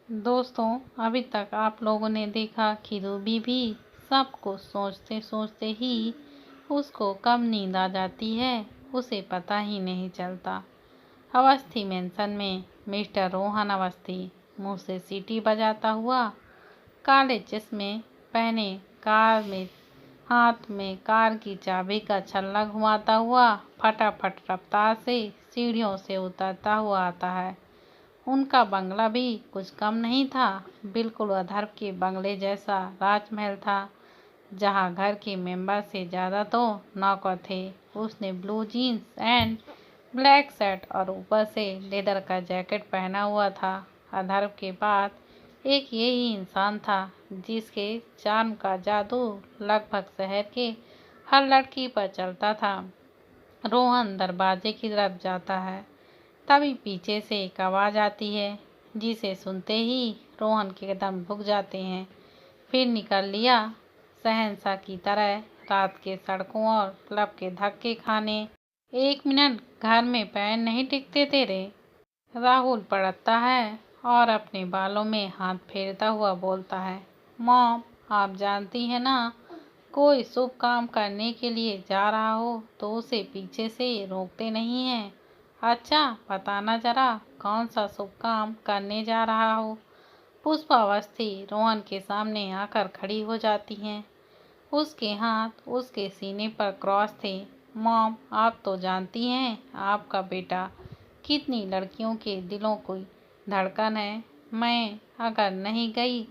दोस्तों, अभी तक आप लोगों ने देखा कि रूबी भी सब कुछ सोचते सोचते ही उसको कब नींद आ जाती है उसे पता ही नहीं चलता। अवस्थी मेंशन में मिस्टर रोहन अवस्थी मुंह से सीटी बजाता हुआ, काले चश्मे पहने, कार में हाथ में कार की चाबी का छल्ला घुमाता हुआ फटाफट रफ्तार से सीढ़ियों से उतरता हुआ आता है। उनका बंगला भी कुछ कम नहीं था, बिल्कुल अधर्व के बंगले जैसा राजमहल था, जहां घर के मेंबर से ज़्यादा तो नौकर थे। उसने blue jeans and black shirt और ऊपर से लेदर का जैकेट पहना हुआ था। अधर्व के बाद एक यही इंसान था जिसके चार्म का जादू लगभग शहर के हर लड़की पर चलता था। रोहन दरवाजे की तरफ जाता है, तभी पीछे से एक आवाज़ आती है, जिसे सुनते ही रोहन के कदम रुक जाते हैं। फिर निकल लिया शहंशाह की तरह रात के सड़कों और क्लब के धक्के खाने। 1 मिनट घर में पैर नहीं टिकते तेरे, राहुल पढ़ता है और अपने बालों में हाथ फेरता हुआ बोलता है। मॉम, आप जानती हैं ना, कोई शुभ काम करने के लिए जा रहा हो तो उसे पीछे से रोकते नहीं हैं। अच्छा, बताना जरा कौन सा शुभ काम करने जा रहा हो। पुष्पा अवस्थी रोहन के सामने आकर खड़ी हो जाती हैं। उसके हाथ उसके सीने पर क्रॉस थे। मॉम, आप तो जानती हैं आपका बेटा कितनी लड़कियों के दिलों की धड़कन है। मैं अगर नहीं गई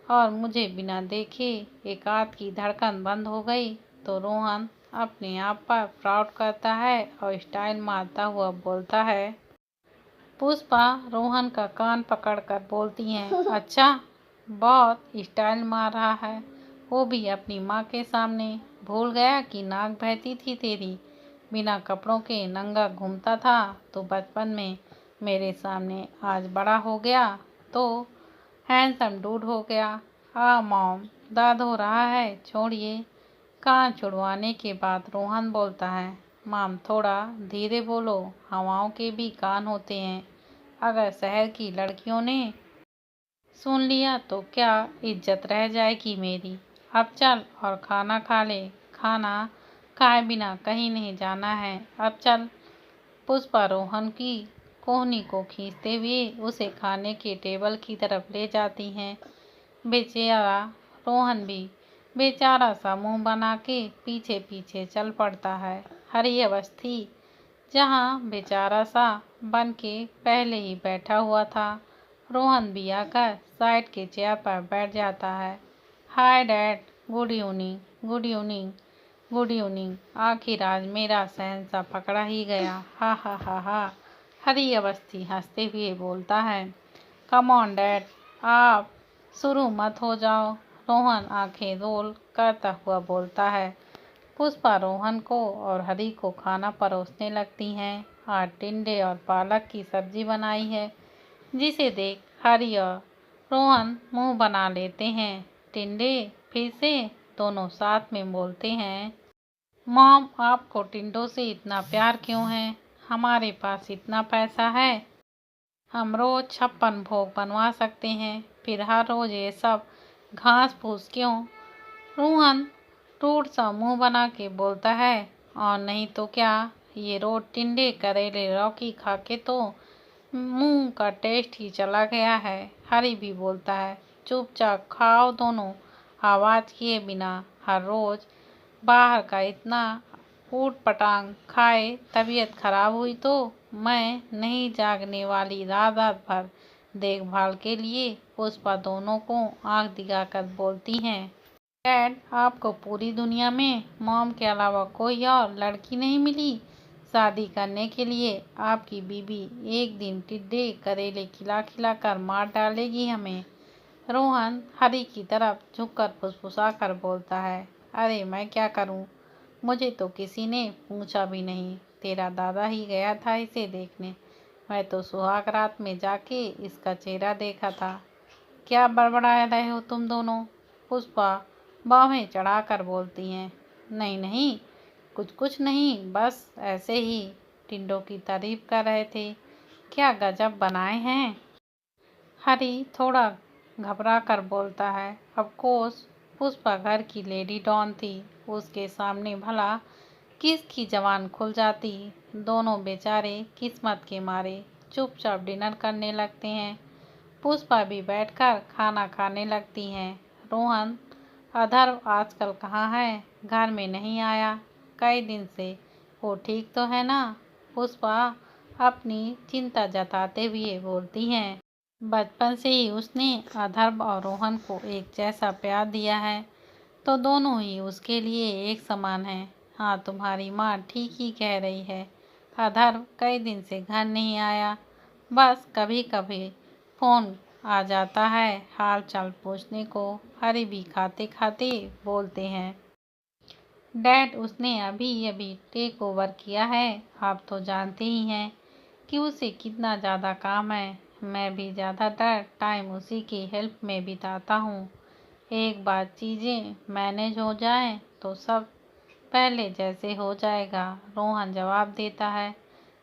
और मुझे बिना देखे एक आध की धड़कन बंद हो गई तो रोहन अपने आप पर प्राउड करता है और स्टाइल मारता हुआ बोलता है। पुष्पा रोहन का कान पकड़कर बोलती हैं, अच्छा, बहुत स्टाइल मार रहा है, वो भी अपनी माँ के सामने। भूल गया कि नाक बहती थी तेरी, बिना कपड़ों के नंगा घूमता था तो बचपन में मेरे सामने, आज बड़ा हो गया तो हैंडसम डूड हो गया। मॉम, दर्द हो रहा है, छोड़िए। कान छुड़वाने के बाद रोहन बोलता है, मॉम थोड़ा धीरे बोलो, हवाओं के भी कान होते हैं। अगर शहर की लड़कियों ने सुन लिया तो क्या इज्जत रह जाएगी मेरी। अब चल और खाना खा ले, खाना खाए बिना कहीं नहीं जाना है, अब चल। पुष्पा रोहन की कोहनी को खींचते हुए उसे खाने के टेबल की तरफ ले जाती हैं। बेचारा रोहन भी बेचारा सा मुंह बना के पीछे पीछे चल पड़ता है। हरी अवस्थी जहाँ बेचारा सा बन के पहले ही बैठा हुआ था, रोहन भी आकर साइड के चेयर पर बैठ जाता है। Hi dad, good evening, good evening, good evening. आखिर आज मेरा शहंशाह पकड़ा ही गया, हा हा हा हा। हरी अवस्थी हंसते हुए बोलता है, कम ऑन डैड, आप शुरू मत हो जाओ। रोहन आंखें रोल करता हुआ बोलता है। पुष्पा रोहन को और हरी को खाना परोसने लगती हैं। आज टिंडे और पालक की सब्जी बनाई है, जिसे देख हरी और रोहन मुंह बना लेते हैं। टिंडे, फिर से दोनों साथ में बोलते हैं, मॉम, आपको टिंडों से इतना प्यार क्यों है? हमारे पास इतना पैसा है, हम रोज 56 भोग बनवा सकते हैं, फिर हर रोज ये सब घास फूस क्यों? रोहन टूट सा मुंह बना के बोलता है, और नहीं तो क्या, ये रोज टिंडे करेले लौकी खा के तो मुंह का टेस्ट ही चला गया है। हरी भी बोलता है, चुपचाप खाओ दोनों, आवाज़ किए बिना। हर रोज बाहर का इतना ऊट पटांग खाए तबीयत खराब हुई तो मैं नहीं जागने वाली रात रात भर देखभाल के लिए। पुष्पा दोनों को आंख दिखाकर बोलती हैं, डैड, आपको पूरी दुनिया में मॉम के अलावा कोई और लड़की नहीं मिली शादी करने के लिए? आपकी बीबी एक दिन टिड्डे करेले खिला खिला कर मार डालेगी हमें। रोहन हरी की तरफ झुककर फुसफुसा कर बोलता है, अरे मैं क्या करूं, मुझे तो किसी ने पूछा भी नहीं, तेरा दादा ही गया था इसे देखने, मैं तो सुहाग रात में जाके इसका चेहरा देखा था। क्या बड़बड़ा रहे हो तुम दोनों? पुष्पा बाहें चढ़ाकर बोलती हैं, नहीं नहीं, कुछ नहीं, बस ऐसे ही टिंडों की तारीफ कर रहे थे, क्या गजब बनाए हैं। हरी थोड़ा घबरा कर बोलता है। ऑफ कोर्स, पुष्पा घर की लेडी डॉन थी, उसके सामने भला किसकी जबान खुल जाती। दोनों बेचारे किस्मत के मारे चुपचाप डिनर करने लगते हैं। पुष्पा भी बैठकर खाना खाने लगती हैं। रोहन, अधर्व आजकल कहाँ है? घर में नहीं आया कई दिन से, वो ठीक तो है ना? पुष्पा अपनी चिंता जताते हुए बोलती हैं। बचपन से ही उसने अधर्व और रोहन को एक जैसा प्यार दिया है, तो दोनों ही उसके लिए एक समान हैं। हाँ, तुम्हारी माँ ठीक ही कह रही है। अधर्व कई दिन से घर नहीं आया, बस कभी कभी फ़ोन आ जाता है हाल चाल पूछने को। हरी भी खाते खाते बोलते हैं। डैड, उसने अभी अभी टेक ओवर किया है। आप तो जानते ही हैं कि उसे कितना ज़्यादा काम है। मैं भी ज़्यादातर टाइम उसी की हेल्प में बिताता हूँ। एक बार चीज़ें मैनेज हो जाएं तो सब पहले जैसे हो जाएगा, रोहन जवाब देता है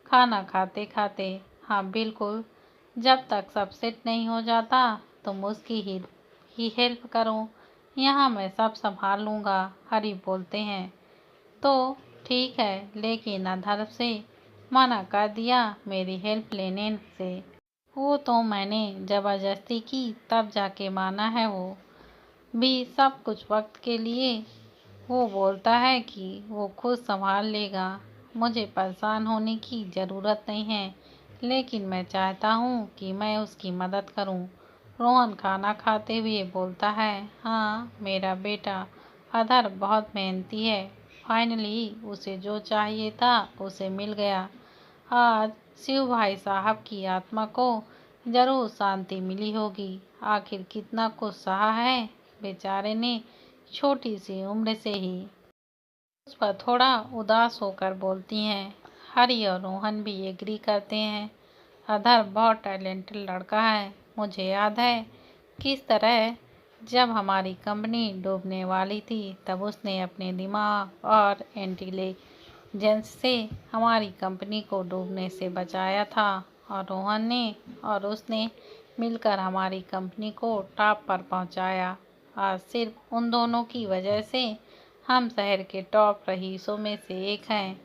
खाना खाते खाते। हाँ बिल्कुल, जब तक सब सेट नहीं हो जाता तुम उसकी ही हेल्प करो, यहाँ मैं सब संभाल लूँगा। हरी बोलते हैं। तो ठीक है, लेकिन अधर्व से मना कर दिया मेरी हेल्प लेने से। वो तो मैंने ज़बरदस्ती की तब जाके माना है। वो भी सब कुछ वक्त के लिए। वो बोलता है कि वो खुद संभाल लेगा। मुझे परेशान होने की ज़रूरत नहीं है, लेकिन मैं चाहता हूँ कि मैं उसकी मदद करूँ। रोहन खाना खाते हुए बोलता है। हाँ, मेरा बेटा अधर बहुत मेहनती है। फाइनली उसे जो चाहिए था उसे मिल गया। आज शिव भाई साहब की आत्मा को जरूर शांति मिली होगी। आखिर कितना कुछ सहा है बेचारे ने छोटी सी उम्र से ही। उस पर थोड़ा उदास होकर बोलती हैं। हरी और रोहन भी एग्री करते हैं। अधर बहुत टैलेंटेड लड़का है। मुझे याद है किस तरह जब हमारी कंपनी डूबने वाली थी तब उसने अपने दिमाग और इंटेलिजेंस से हमारी कंपनी को डूबने से बचाया था। और रोहन ने और उसने मिलकर हमारी कंपनी को टॉप पर पहुंचाया। आज सिर्फ उन दोनों की वजह से हम शहर के टॉप रईसों में से एक हैं।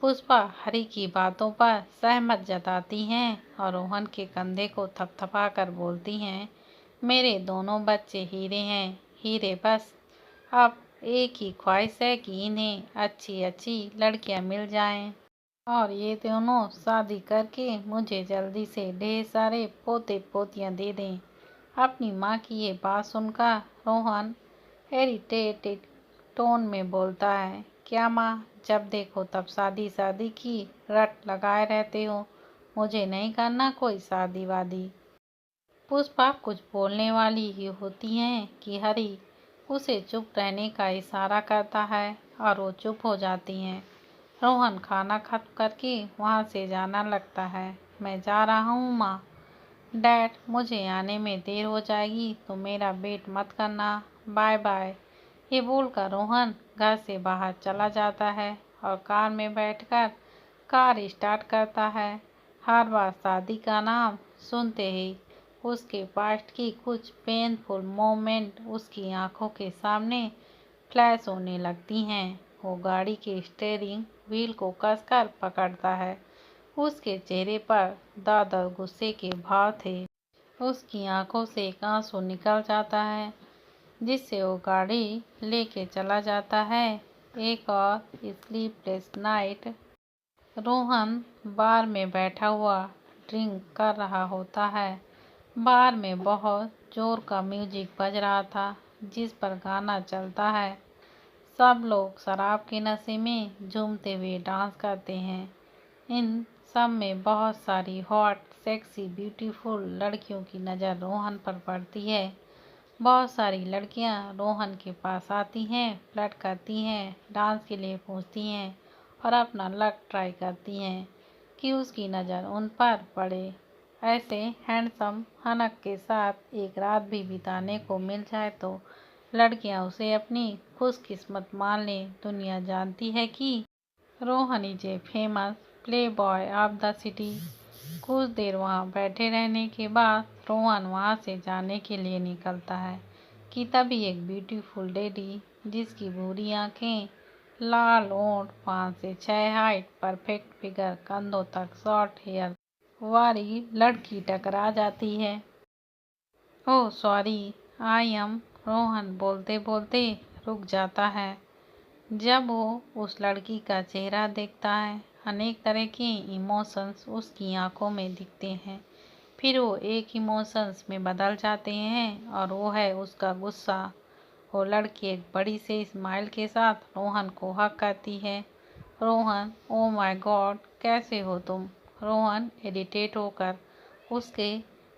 पुष्पा हरी की बातों पर सहमत जताती हैं और रोहन के कंधे को थपथपा कर बोलती हैं। मेरे दोनों बच्चे हीरे हैं, हीरे बस। अब एक ही ख्वाहिश है कि इन्हें अच्छी अच्छी लड़कियां मिल जाएं और ये दोनों शादी करके मुझे जल्दी से ढेर सारे पोते पोतियां दे दें। अपनी माँ की ये बात सुनकर रोहन इरिटेटेड टोन में बोलता है। क्या माँ, जब देखो तब शादी शादी की रट लगाए रहते हो। मुझे नहीं करना कोई शादी वादी। पुष्पा कुछ बोलने वाली ही होती हैं कि हरी उसे चुप रहने का इशारा करता है और वो चुप हो जाती हैं। रोहन खाना खत्म करके वहाँ से जाना लगता है। मैं जा रहा हूँ माँ। डैड, मुझे आने में देर हो जाएगी तो मेरा वेट मत करना। Bye bye. ये बोलकर रोहन घर से बाहर चला जाता है और कार में बैठकर कार स्टार्ट करता है। हर बार शादी का नाम सुनते ही उसके पास्ट की कुछ पेनफुल मोमेंट उसकी आंखों के सामने फ्लैश होने लगती हैं। वो गाड़ी के स्टीयरिंग व्हील को कसकर पकड़ता है। उसके चेहरे पर दादा गुस्से के भाव थे। उसकी आंखों से एक आंसू निकल जाता है, जिससे वो गाड़ी लेके चला जाता है। एक और स्लीपलेस नाइट। रोहन बार में बैठा हुआ ड्रिंक कर रहा होता है। बार में बहुत जोर का म्यूजिक बज रहा था, जिस पर गाना चलता है। सब लोग शराब के नशे में झूमते हुए डांस करते हैं। इन सब में बहुत सारी हॉट सेक्सी ब्यूटीफुल लड़कियों की नज़र रोहन पर पड़ती है। बहुत सारी लड़कियां रोहन के पास आती हैं, फ्लर्ट करती हैं, डांस के लिए पूछती हैं और अपना लक ट्राई करती हैं कि उसकी नज़र उन पर पड़े। ऐसे हैंडसम हनक के साथ एक रात भी बिताने को मिल जाए तो लड़कियां उसे अपनी खुशकिस्मत मान लें। दुनिया जानती है कि Rohan is a famous play boy of the city. कुछ देर वहाँ बैठे रहने के बाद रोहन वहाँ से जाने के लिए निकलता है कि तभी एक ब्यूटीफुल लेडी जिसकी भूरी आंखें, लाल होंठ, 5 से 6 हाइट, परफेक्ट फिगर, कंधों तक शॉर्ट हेयर वाली लड़की टकरा जाती है। Oh sorry, I am Rohan बोलते बोलते रुक जाता है। जब वो उस लड़की का चेहरा देखता है, अनेक तरह के इमोशंस उसकी आंखों में दिखते हैं। फिर वो एक इमोशंस में बदल जाते हैं और वो है उसका गुस्सा। वो लड़की एक बड़ी से स्माइल के साथ रोहन को हक करती है। रोहन, ओ माय गॉड, कैसे हो तुम? रोहन इरिटेट होकर उसके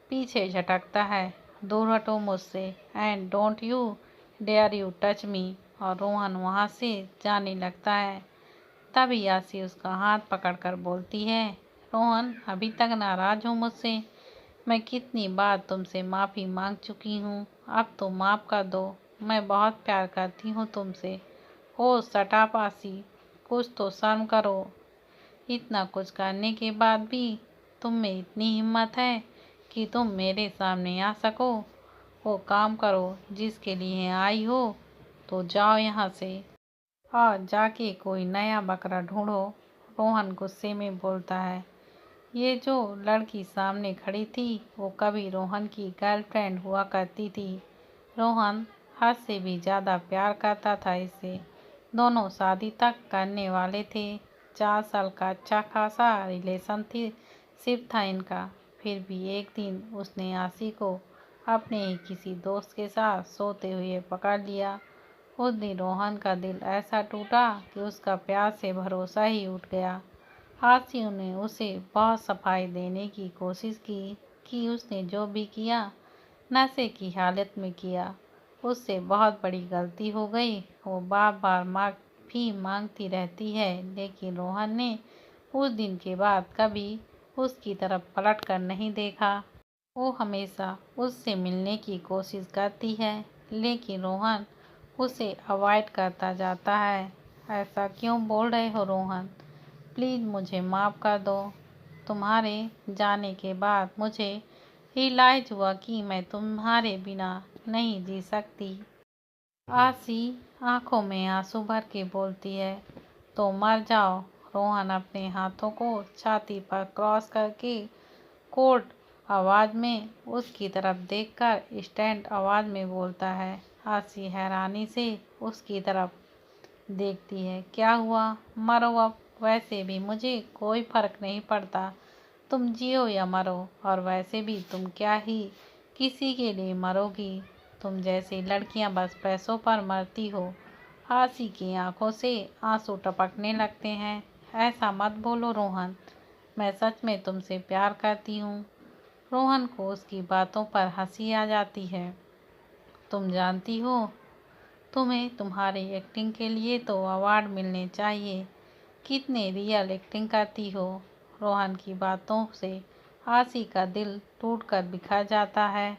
पीछे झटकता है। दूर हटो मुझसे, and don't you dare you touch me. और रोहन वहाँ से जाने लगता है। तभी आसी उसका हाथ पकड़कर बोलती है, रोहन अभी तक नाराज हो मुझसे? मैं कितनी बार तुमसे माफ़ी मांग चुकी हूँ, अब तो माफ़ कर दो। मैं बहुत प्यार करती हूँ तुमसे। ओ शट अप आसी, कुछ तो शर्म करो। इतना कुछ करने के बाद भी तुम में इतनी हिम्मत है कि तुम मेरे सामने आ सको। वो काम करो जिसके लिए आई हो, तो जाओ यहाँ से और जाके कोई नया बकरा ढूंढो। रोहन गुस्से में बोलता है। ये जो लड़की सामने खड़ी थी वो कभी रोहन की गर्लफ्रेंड हुआ करती थी। रोहन हद से भी ज़्यादा प्यार करता था इससे। दोनों शादी तक करने वाले थे। 4 साल का अच्छा खासा रिलेशन थी सिर्फ था इनका। फिर भी एक दिन उसने आसी को अपने ही किसी दोस्त के साथ सोते हुए पकड़ लिया। उस दिन रोहन का दिल ऐसा टूटा कि उसका प्यार से भरोसा ही उठ गया। आसी ने उसे बहुत सफाई देने की कोशिश की कि उसने जो भी किया नशे की हालत में किया, उससे बहुत बड़ी गलती हो गई। वो बार बार माफ़ी मांगती रहती है, लेकिन रोहन ने उस दिन के बाद कभी उसकी तरफ पलट कर नहीं देखा। वो हमेशा उससे मिलने की कोशिश करती है, लेकिन रोहन उसे अवॉइड करता जाता है। ऐसा क्यों बोल रहे हो रोहन? प्लीज़ मुझे माफ़ कर दो। तुम्हारे जाने के बाद मुझे रियलाइज हुआ कि मैं तुम्हारे बिना नहीं जी सकती। आसी आंखों में आंसू भर के बोलती है, तो मर जाओ। रोहन अपने हाथों को छाती पर क्रॉस करके कोल्ड आवाज़ में उसकी तरफ देखकर स्टैंड आवाज़ में बोलता है। आसी हैरानी से उसकी तरफ देखती है। क्या हुआ? मरो अब। वैसे भी मुझे कोई फर्क नहीं पड़ता तुम जियो या मरो, और वैसे भी तुम क्या ही किसी के लिए मरोगी? तुम जैसी लड़कियां बस पैसों पर मरती हो। आसी की आंखों से आंसू टपकने लगते हैं। ऐसा मत बोलो रोहन, मैं सच में तुमसे प्यार करती हूँ। रोहन को उसकी बातों पर हंसी आ जाती है। तुम जानती हो, तुम्हें तुम्हारी एक्टिंग के लिए तो अवार्ड मिलने चाहिए। कितने रियल एक्टिंग करती हो। रोहन की बातों से आसी का दिल टूटकर बिखर जाता है।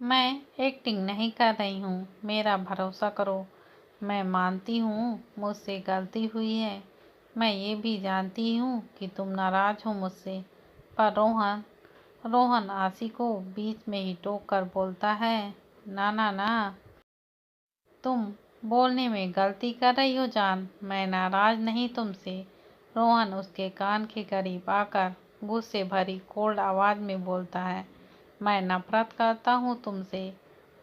मैं एक्टिंग नहीं कर रही हूँ, मेरा भरोसा करो। मैं मानती हूँ मुझसे गलती हुई है। मैं ये भी जानती हूँ कि तुम नाराज हो मुझसे। पर रोहन रोहन आसी को बीच में ही टोक कर बोलता है, ना ना ना, तुम बोलने में गलती कर रही हो जान। मैं नाराज नहीं तुमसे। रोहन उसके कान के करीब आकर गुस्से भरी कोल्ड आवाज़ में बोलता है, मैं नफरत करता हूँ तुमसे।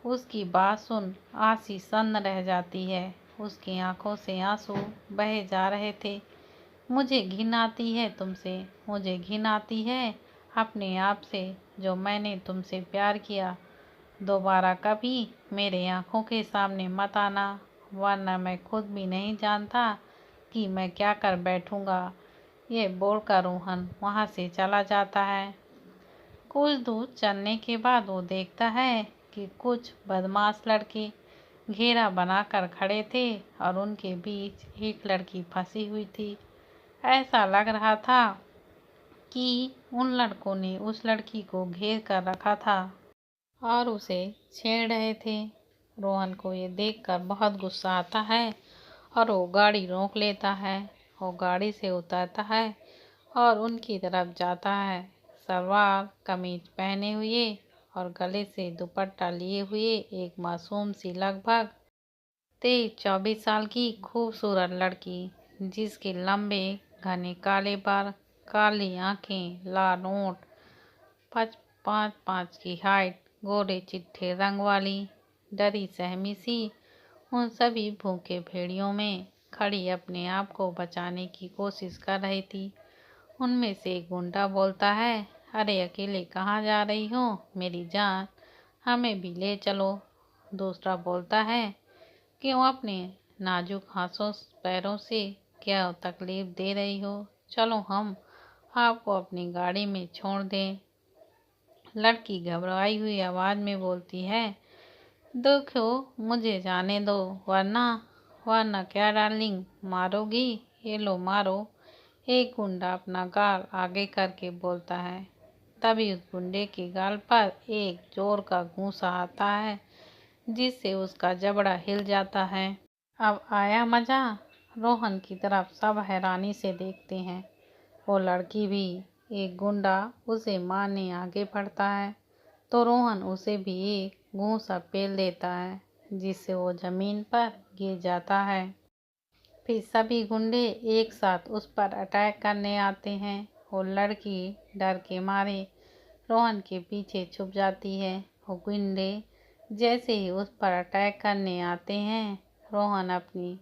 उसकी बात सुन आसी सन्न रह जाती है। उसकी आंखों से आंसू बहे जा रहे थे। मुझे घिन आती है तुमसे। मुझे घिन आती है अपने आप से, जो मैंने तुमसे प्यार किया। दोबारा कभी मेरे आंखों के सामने मत आना, वरना मैं खुद भी नहीं जानता कि मैं क्या कर बैठूंगा। ये बोलकर रोहन वहाँ से चला जाता है। कुछ दूर चलने के बाद वो देखता है कि कुछ बदमाश लड़के घेरा बनाकर खड़े थे और उनके बीच एक लड़की फंसी हुई थी। ऐसा लग रहा था कि उन लड़कों ने उस लड़की को घेर कर रखा था और उसे छेड़ रहे थे। रोहन को ये देखकर बहुत गुस्सा आता है और वो गाड़ी रोक लेता है। वो गाड़ी से उतरता है और उनकी तरफ जाता है। सलवार कमीज पहने हुए और गले से दुपट्टा लिए हुए एक मासूम सी लगभग 23-24 साल की खूबसूरत लड़की, जिसके लंबे घने काले बाल, काली आंखें, लाल होंठ, 5'5" की हाइट, गोरे चिट्टे रंग वाली, डरी सहमी सी उन सभी भूखे भेड़ियों में खड़ी अपने आप को बचाने की कोशिश कर रही थी। उनमें से एक गुंडा बोलता है, अरे अकेले कहाँ जा रही हो मेरी जान, हमें भी ले चलो। दूसरा बोलता है, क्यों अपने नाजुक हाथों पैरों से क्या तकलीफ दे रही हो, चलो हम आपको अपनी गाड़ी में छोड़ दें। लड़की घबराई हुई आवाज में बोलती है, देखो मुझे जाने दो, वरना वरना क्या डार्लिंग, मारोगी, ये लो मारो। एक गुंडा अपना गाल आगे करके बोलता है। तभी उस गुंडे के गाल पर एक जोर का घूंसा आता है, जिससे उसका जबड़ा हिल जाता है। अब आया मजा। रोहन की तरफ सब हैरानी से देखते हैं। वो लड़की भी। एक गुंडा उसे मारने आगे बढ़ता है तो रोहन उसे भी एक घूंसा पेल देता है, जिससे वो जमीन पर गिर जाता है। फिर सभी गुंडे एक साथ उस पर अटैक करने आते हैं। वो लड़की डर के मारे रोहन के पीछे छुप जाती है। वो गुंडे जैसे ही उस पर अटैक करने आते हैं, रोहन अपनी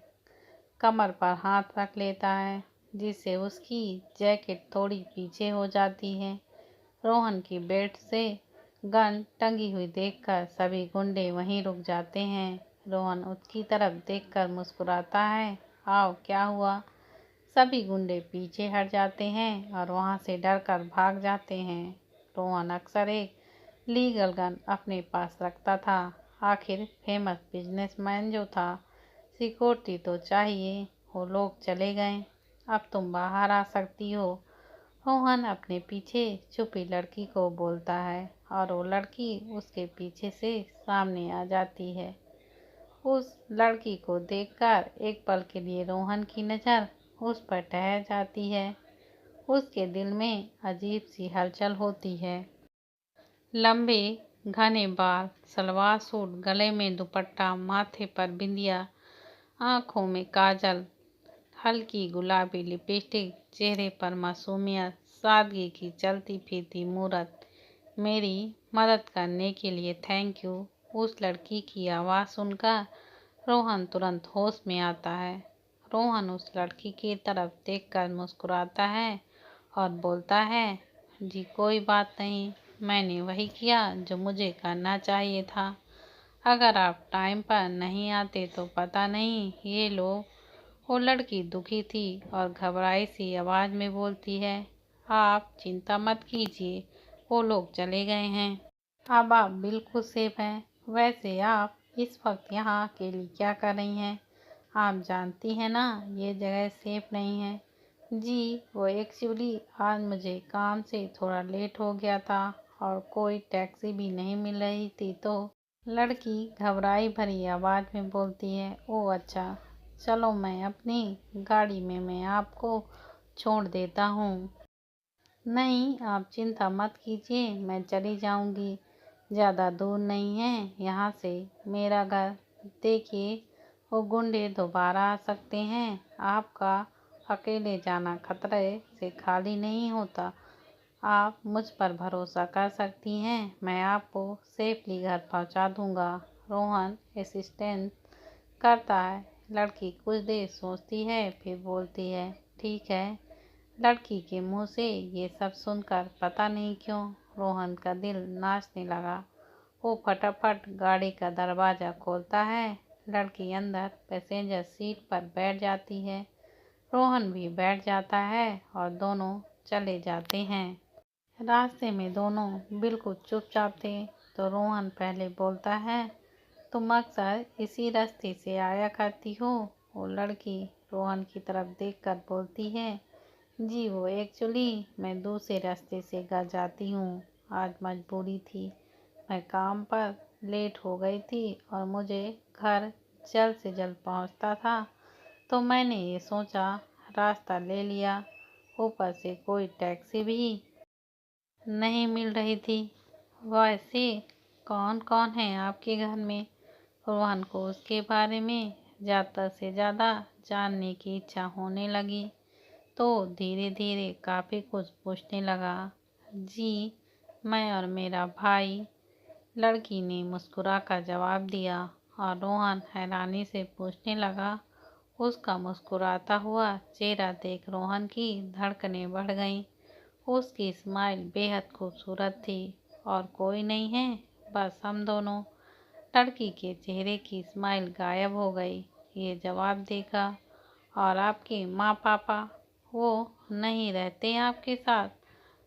कमर पर हाथ रख लेता है, जिससे उसकी जैकेट थोड़ी पीछे हो जाती है। रोहन की बेल्ट से गन टंगी हुई देखकर सभी गुंडे वहीं रुक जाते हैं। रोहन उसकी तरफ देखकर मुस्कुराता है, आओ क्या हुआ। सभी गुंडे पीछे हट जाते हैं और वहां से डरकर भाग जाते हैं। रोहन अक्सर एक लीगल गन अपने पास रखता था। आखिर फेमस बिजनेसमैन जो था, सिक्योरिटी तो चाहिए। वो लोग चले गए, अब तुम बाहर आ सकती हो, रोहन अपने पीछे छुपी लड़की को बोलता है, और वो लड़की उसके पीछे से सामने आ जाती है। उस लड़की को देखकर एक पल के लिए रोहन की नज़र उस पर ठहर जाती है। उसके दिल में अजीब सी हलचल होती है। लंबे घने बाल, सलवार सूट, गले में दुपट्टा, माथे पर बिंदिया, आंखों में काजल, हल्की गुलाबी लिपस्टिक, चेहरे पर मासूमियत, सादगी की चलती फिरती मूरत। मेरी मदद करने के लिए थैंक यू। उस लड़की की आवाज़ सुनकर रोहन तुरंत होश में आता है। रोहन उस लड़की की तरफ देखकर मुस्कुराता है और बोलता है, जी कोई बात नहीं, मैंने वही किया जो मुझे करना चाहिए था। अगर आप टाइम पर नहीं आते तो पता नहीं ये लोग। वो लड़की दुखी थी और घबराई सी आवाज में बोलती है, आप चिंता मत कीजिए, वो लोग चले गए हैं, अब आप बिल्कुल सेफ हैं। वैसे आप इस वक्त यहाँ अकेली क्या कर रही हैं? आप जानती हैं ना ये जगह सेफ नहीं है। जी वो एक्चुअली आज मुझे काम से थोड़ा लेट हो गया था और कोई टैक्सी भी नहीं मिल रही थी, तो लड़की घबराई भरी आवाज में बोलती है, ओह अच्छा, चलो मैं अपनी गाड़ी में मैं आपको छोड़ देता हूँ। नहीं आप चिंता मत कीजिए, मैं चली जाऊंगी, ज़्यादा दूर नहीं है यहाँ से मेरा घर। देखिए वो गुंडे दोबारा आ सकते हैं, आपका अकेले जाना खतरे से खाली नहीं होता। आप मुझ पर भरोसा कर सकती हैं, मैं आपको सेफली घर पहुंचा दूंगा। रोहन असिस्टेंट करता है। लड़की कुछ देर सोचती है, फिर बोलती है, ठीक है। लड़की के मुंह से ये सब सुनकर पता नहीं क्यों रोहन का दिल नाचने लगा। वो फटाफट गाड़ी का दरवाज़ा खोलता है। लड़की अंदर पैसेंजर सीट पर बैठ जाती है। रोहन भी बैठ जाता है और दोनों चले जाते हैं। रास्ते में दोनों बिल्कुल चुपचाप थे, तो रोहन पहले बोलता है, तुम अक्सर इसी रास्ते से आया करती हो? वो लड़की रोहन की तरफ देखकर बोलती है, जी वो एक्चुअली मैं दूसरे रास्ते से घर जाती हूँ, आज मजबूरी थी, मैं काम पर लेट हो गई थी और मुझे घर जल्द से जल्द पहुँचता था, तो मैंने ये सोचा रास्ता ले लिया। ऊपर से कोई टैक्सी भी नहीं मिल रही थी। वैसे कौन कौन है आपके घर में? रोहन को उसके बारे में ज़्यादा से ज़्यादा जानने की इच्छा होने लगी, तो धीरे धीरे काफ़ी कुछ पूछने लगा। जी, मैं और मेरा भाई, लड़की ने मुस्कुरा कर जवाब दिया। और रोहन हैरानी से पूछने लगा। उसका मुस्कुराता हुआ चेहरा देख रोहन की धड़कनें बढ़ गईं। उसकी स्माइल बेहद खूबसूरत थी। और कोई नहीं है, बस हम दोनों। लड़की के चेहरे की स्माइल गायब हो गई। ये जवाब देगा। और आपके माँ पापा, वो नहीं रहते आपके साथ?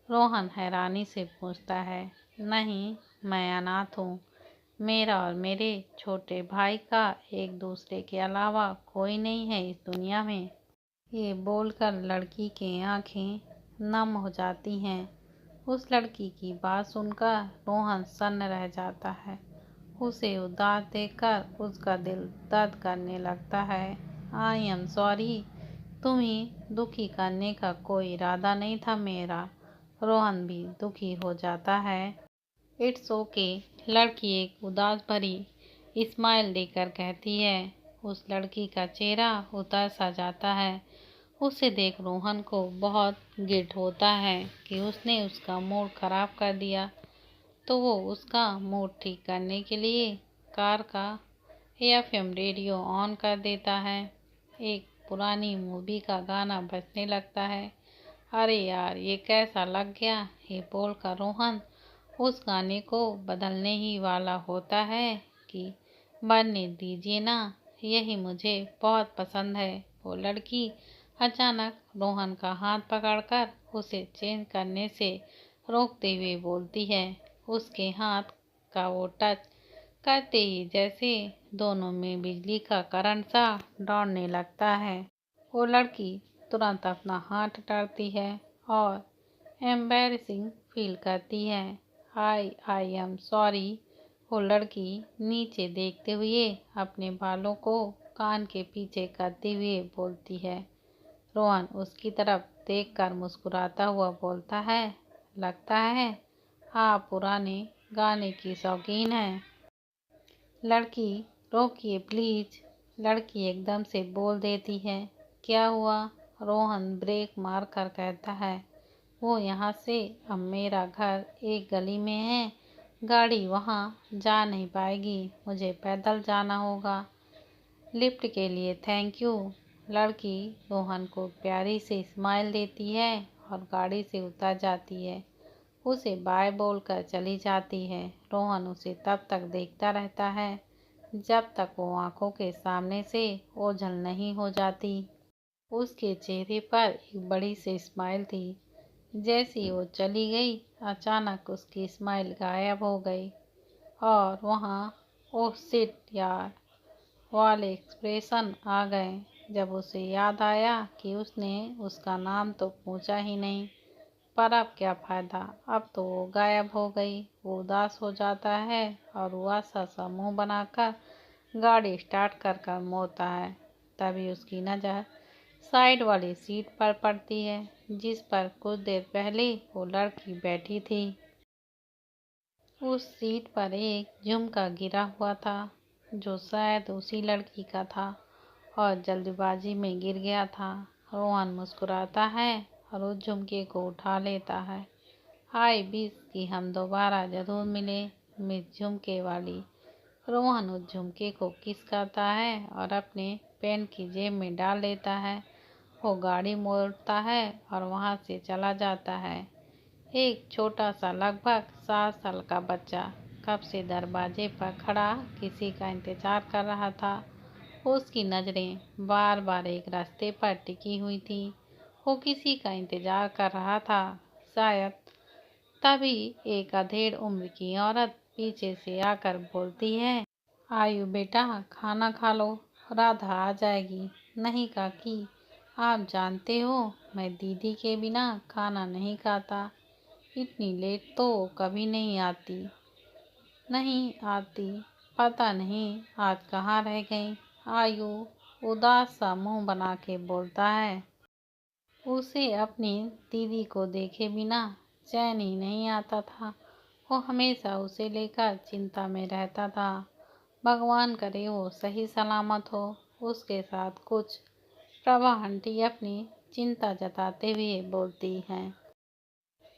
रोहन हैरानी से पूछता है। नहीं, मैं अनाथ हूँ। मेरा और मेरे छोटे भाई का एक दूसरे के अलावा कोई नहीं है इस दुनिया में। ये बोलकर लड़की की आंखें नम हो जाती हैं। उस लड़की की बात सुनकर रोहन सन्न रह जाता है। उसे उदास देखकर उसका दिल दर्द करने लगता है। आई एम सॉरी, तुम्हें दुखी करने का कोई इरादा नहीं था मेरा। रोहन भी दुखी हो जाता है। इट्स ओके, लड़की एक उदास भरी स्माइल देकर कहती है। उस लड़की का चेहरा उतर सा जाता है। उसे देख रोहन को बहुत गिल्ट होता है कि उसने उसका मूड खराब कर दिया। तो वो उसका मूड ठीक करने के लिए कार का एफएम रेडियो ऑन कर देता है। एक पुरानी मूवी का गाना बजने लगता है। अरे यार, ये कैसा लग गया, ये बोलकर रोहन उस गाने को बदलने ही वाला होता है कि बनने दीजिए ना, यही मुझे बहुत पसंद है। वो लड़की अचानक रोहन का हाथ पकड़कर उसे चेंज करने से रोकते हुए बोलती है। उसके हाथ का वो टच करते ही जैसे दोनों में बिजली का करंट सा दौड़ने लगता है। वो लड़की तुरंत अपना हाथ हटाती है और एम्बैरेसिंग फील करती है। आई एम सॉरी, वो लड़की नीचे देखते हुए अपने बालों को कान के पीछे करते हुए बोलती है। रोहन उसकी तरफ देखकर मुस्कुराता हुआ बोलता है। लगता है आप पुराने गाने की शौकीन हैं। लड़की, रोकिए प्लीज, लड़की एकदम से बोल देती है। क्या हुआ? रोहन ब्रेक मार कर कहता है। वो यहाँ से, अब मेरा घर एक गली में है, गाड़ी वहाँ जा नहीं पाएगी, मुझे पैदल जाना होगा। लिफ्ट के लिए थैंक यू। लड़की रोहन को प्यारी से स्माइल देती है और गाड़ी से उतर जाती है। उसे बाय बोलकर चली जाती है। रोहन उसे तब तक देखता रहता है जब तक वो आंखों के सामने से ओझल नहीं हो जाती। उसके चेहरे पर एक बड़ी सी स्माइल थी। जैसी वो चली गई, अचानक उसकी स्माइल गायब हो गई और वहाँ ओह शिट यार वाले एक्सप्रेशन आ गए। जब उसे याद आया कि उसने उसका नाम तो पूछा ही नहीं। पर अब क्या फ़ायदा, अब तो वो गायब हो गई। वो उदास हो जाता है और हुआ सा मुँह बनाकर गाड़ी स्टार्ट कर मोड़ता है। तभी उसकी नज़र साइड वाली सीट पर पड़ती है, जिस पर कुछ देर पहले वो लड़की बैठी थी। उस सीट पर एक झुमका गिरा हुआ था, जो शायद उसी लड़की का था और जल्दबाजी में गिर गया था। रोहन मुस्कुराता है और उस झुमके को उठा लेता है। आई विश कि हम दोबारा जरूर मिले, मिस झुमके वाली। रोहन उस झुमके को किस करता है और अपने पैंट की जेब में डाल लेता है। वो गाड़ी मोड़ता है और वहाँ से चला जाता है। एक छोटा सा लगभग 7 साल का बच्चा कब से दरवाजे पर खड़ा किसी का इंतजार कर रहा था। उसकी नज़रें बार बार एक रास्ते पर टिकी हुई थी। वो किसी का इंतजार कर रहा था। शायद तभी एक अधेड़ उम्र की औरत पीछे से आकर बोलती है। आयु बेटा, खाना खा लो, राधा आ जाएगी। नहीं काकी, आप जानते हो मैं दीदी के बिना खाना नहीं खाता। इतनी लेट तो कभी नहीं आती। पता नहीं आज कहाँ रह गई। आयु उदास सा मुंह बना के बोलता है। उसे अपनी दीदी को देखे बिना चैन ही नहीं आता था। वो हमेशा उसे लेकर चिंता में रहता था। भगवान करे वो सही सलामत हो। उसके साथ कुछ प्रभा आंटी अपनी चिंता जताते हुए बोलती हैं।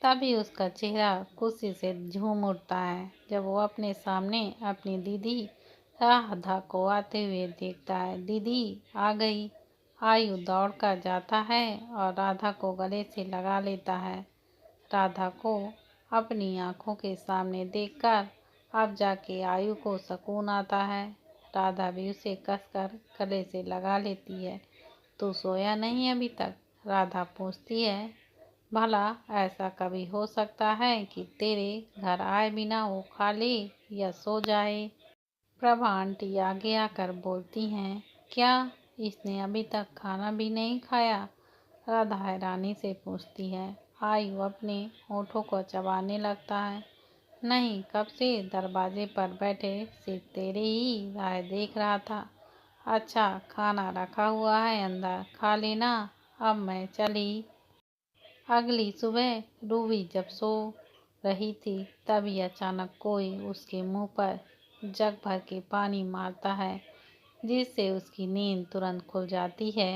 तभी उसका चेहरा खुशी से झूम उठता है जब वो अपने सामने अपनी दीदी राधा को आते हुए देखता है। दीदी आ गई। आयु दौड़कर जाता है और राधा को गले से लगा लेता है। राधा को अपनी आंखों के सामने देखकर अब जाके आयु को सुकून आता है। राधा भी उसे कसकर गले से लगा लेती है। तू सोया नहीं अभी तक? राधा पूछती है। भला ऐसा कभी हो सकता है कि तेरे घर आए बिना वो खा ले या सो जाए? प्रभा आंटी आगे आकर बोलती हैं। क्या इसने अभी तक खाना भी नहीं खाया? राधा हैरानी से पूछती है। आयु अपने होठों को चबाने लगता है। नहीं, कब से दरवाजे पर बैठे सिर्फ तेरे ही राह देख रहा था। अच्छा, खाना रखा हुआ है, अंदर खा लेना। अब मैं चली। अगली सुबह रूबी जब सो रही थी तभी अचानक कोई उसके मुंह पर जग भर के पानी मारता है, जिससे उसकी नींद तुरंत खुल जाती है।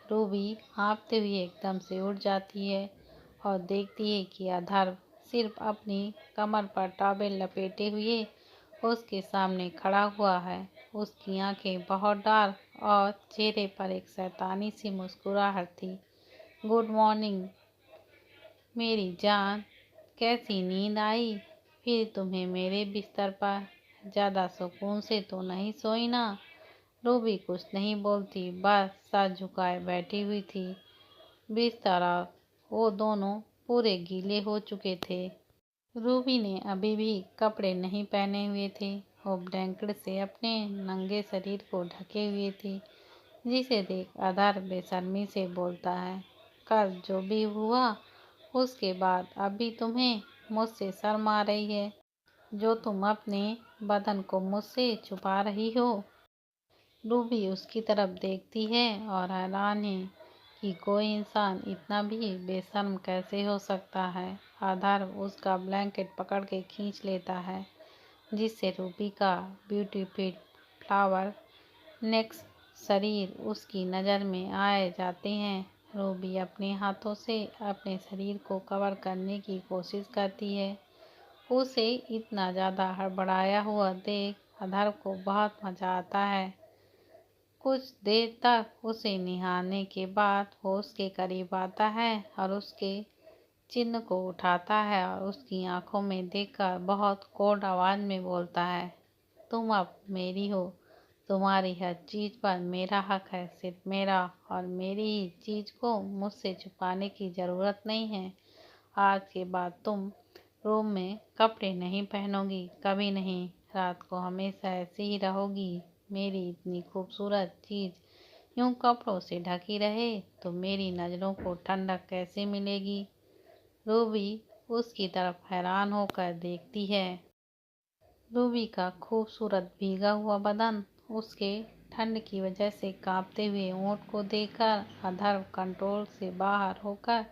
रूबी हाँफते हुए एकदम से उठ जाती है और देखती है कि अधर्व सिर्फ अपनी कमर पर टॉवेल लपेटे हुए उसके सामने खड़ा हुआ है। उसकी आंखें बहुत डार्क और चेहरे पर एक शैतानी सी मुस्कुराहट थी। गुड मॉर्निंग मेरी जान, कैसी नींद आई? फिर तुम्हें मेरे बिस्तर पर? ज़्यादा सुकून से तो नहीं सोई ना? रूबी कुछ नहीं बोलती, बस सर झुकाए बैठी हुई थी। बिस्तर और वो दोनों पूरे गीले हो चुके थे। रूबी ने अभी भी कपड़े नहीं पहने हुए थे। वो ब्लैंकेट से अपने नंगे शरीर को ढके हुए थी, जिसे देख अधर बेशर्मी से बोलता है। कल जो भी हुआ उसके बाद अभी तुम्हें मुझसे शर्म आ रही है, जो तुम अपने बदन को मुझसे छुपा रही हो। रूबी उसकी तरफ देखती है और हैरान है कि कोई इंसान इतना भी बेशर्म कैसे हो सकता है। आधार उसका ब्लैंकेट पकड़ के खींच लेता है, जिससे रूबी का ब्यूटीफुल फ्लावर नेक्स्ट शरीर उसकी नज़र में आए जाते हैं। रूबी अपने हाथों से अपने शरीर को कवर करने की कोशिश करती है। उसे इतना ज़्यादा हड़बड़ाया हुआ देख अधर को बहुत मज़ा आता है। कुछ देर तक उसे निहारने के बाद वो उसके करीब आता है और उसके चिन्ह को उठाता है और उसकी आंखों में देखकर बहुत कोड आवाज़ में बोलता है। तुम अब मेरी हो। तुम्हारी हर चीज़ पर मेरा हक है, सिर्फ मेरा, और मेरी ही चीज़ को मुझसे छुपाने की ज़रूरत नहीं है। आज के बाद तुम रूम में कपड़े नहीं पहनोगी, कभी नहीं। रात को हमेशा ऐसे ही रहोगी। मेरी इतनी खूबसूरत चीज़ यूं कपड़ों से ढकी रहे तो मेरी नज़रों को ठंडक कैसे मिलेगी? रूबी उसकी तरफ हैरान होकर देखती है। रूबी का खूबसूरत भीगा हुआ बदन उसके ठंड की वजह से कांपते हुए ऊँट को देखकर अधर्व कंट्रोल से बाहर होकर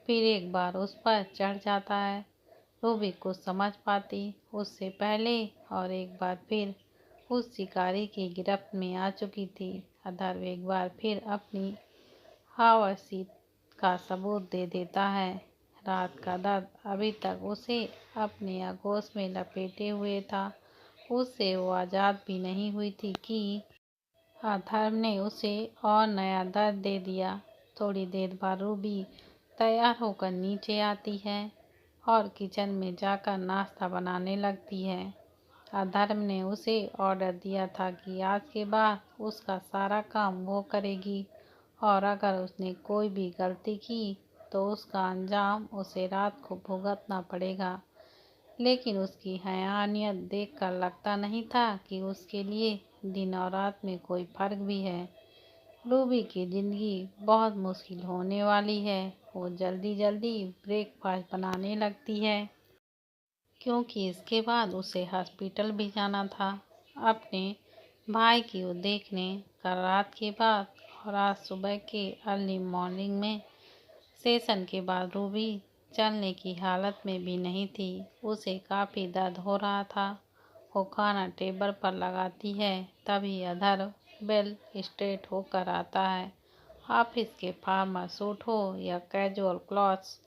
फिर एक बार उस पर चढ़ जाता है। रूबी कुछ समझ पाती उससे पहले और एक बार फिर उस शिकारी की गिरफ्त में आ चुकी थी। अधर्व एक बार फिर अपनी हवसी का सबूत दे देता है। रात का दर्द अभी तक उसे अपने आगोश में लपेटे हुए था। उससे वो आज़ाद भी नहीं हुई थी कि अधर्व ने उसे और नया दर्द दे दिया। थोड़ी देर बाद रूबी तैयार होकर नीचे आती है और किचन में जाकर नाश्ता बनाने लगती है। अधर्व ने उसे ऑर्डर दिया था कि आज के बाद उसका सारा काम वो करेगी और अगर उसने कोई भी गलती की तो उसका अंजाम उसे रात को भुगतना पड़ेगा। लेकिन उसकी हैवानियत देखकर लगता नहीं था कि उसके लिए दिन और रात में कोई फर्क भी है। रूबी की ज़िंदगी बहुत मुश्किल होने वाली है। वो जल्दी जल्दी ब्रेकफास्ट बनाने लगती है, क्योंकि इसके बाद उसे हॉस्पिटल भी जाना था अपने भाई की वो देखने। कल रात के बाद और आज सुबह के अर्ली मॉर्निंग में सेशन के बाद रूबी चलने की हालत में भी नहीं थी। उसे काफ़ी दर्द हो रहा था। वो खाना टेबल पर लगाती है, तभी अधर बेल स्ट्रेट होकर आता है। ऑफिस के फार्मल सूट हो या कैजुअल क्लॉथ्स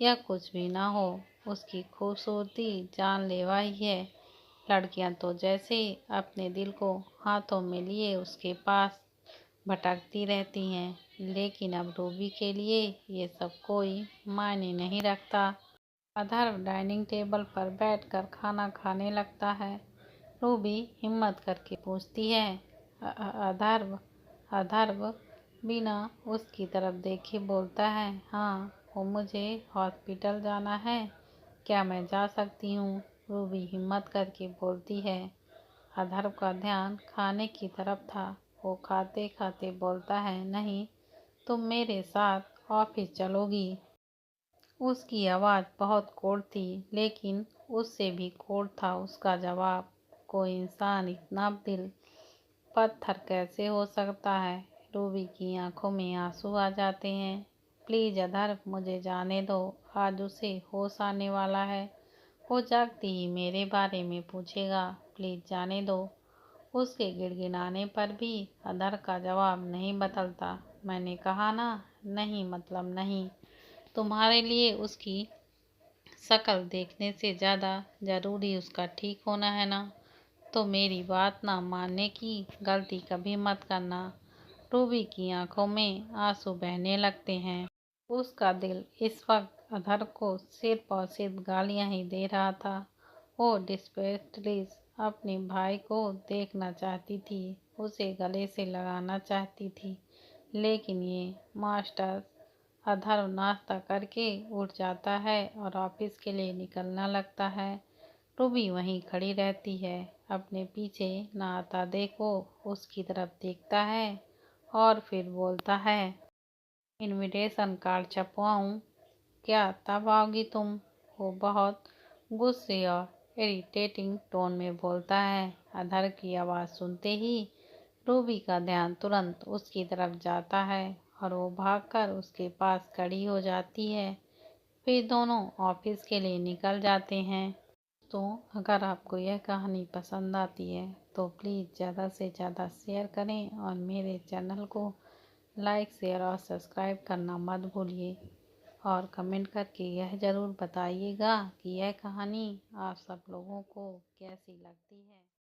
या कुछ भी ना हो, उसकी खूबसूरती जानलेवा ही है। लड़कियां तो जैसे अपने दिल को हाथों में लिए उसके पास भटकती रहती हैं, लेकिन अब रूबी के लिए ये सब कोई मायने नहीं रखता। अधर्व डाइनिंग टेबल पर बैठकर खाना खाने लगता है। रूबी हिम्मत करके पूछती है, अधर्व अधर्व बिना उसकी तरफ देखे बोलता है, हाँ, वो मुझे हॉस्पिटल जाना है, क्या मैं जा सकती हूँ? रूबी हिम्मत करके बोलती है। अधर्व का ध्यान खाने की तरफ था। वो खाते खाते बोलता है, नहीं, तुम मेरे साथ ऑफिस चलोगी? उसकी आवाज़ बहुत कोर्ट थी, लेकिन उससे भी कोर्ट था उसका जवाब। कोई इंसान इतना दिल पत्थर कैसे हो सकता है? रूबी की आंखों में आंसू आ जाते हैं। प्लीज अधर्व, मुझे जाने दो, आज उसे होश आने वाला है। वो जागते ही मेरे बारे में पूछेगा, प्लीज जाने दो। उसके गिड़गिड़ाने पर भी अधर का जवाब नहीं बदलता। मैंने कहा ना, नहीं मतलब नहीं। तुम्हारे लिए उसकी शक्ल देखने से ज़्यादा ज़रूरी उसका ठीक होना है ना, तो मेरी बात ना मानने की गलती कभी मत करना। रूबी की आंखों में आंसू बहने लगते हैं। उसका दिल इस वक्त अधर को सिर्फ और सिर्फ गालियां ही दे रहा था। वो डिस्पेस्टलीज अपने भाई को देखना चाहती थी, उसे गले से लगाना चाहती थी, लेकिन ये मास्टर अधर्व नाश्ता करके उठ जाता है और ऑफिस के लिए निकलना लगता है। रूबी वहीं खड़ी रहती है, अपने पीछे ना आता देख वो उसकी तरफ देखता है और फिर बोलता है, इनविटेशन कार्ड छपवाऊँ क्या, तब आओगी तुम? वो बहुत गुस्से और इरिटेटिंग टोन में बोलता है। अधर की आवाज़ सुनते ही रूबी का ध्यान तुरंत उसकी तरफ जाता है और वो भागकर उसके पास खड़ी हो जाती है। फिर दोनों ऑफिस के लिए निकल जाते हैं। तो अगर आपको यह कहानी पसंद आती है तो प्लीज़ ज़्यादा से ज़्यादा शेयर करें और मेरे चैनल को लाइक, शेयर और सब्सक्राइब करना मत भूलिए। और कमेंट करके यह ज़रूर बताइएगा कि यह कहानी आप सब लोगों को कैसी लगती है।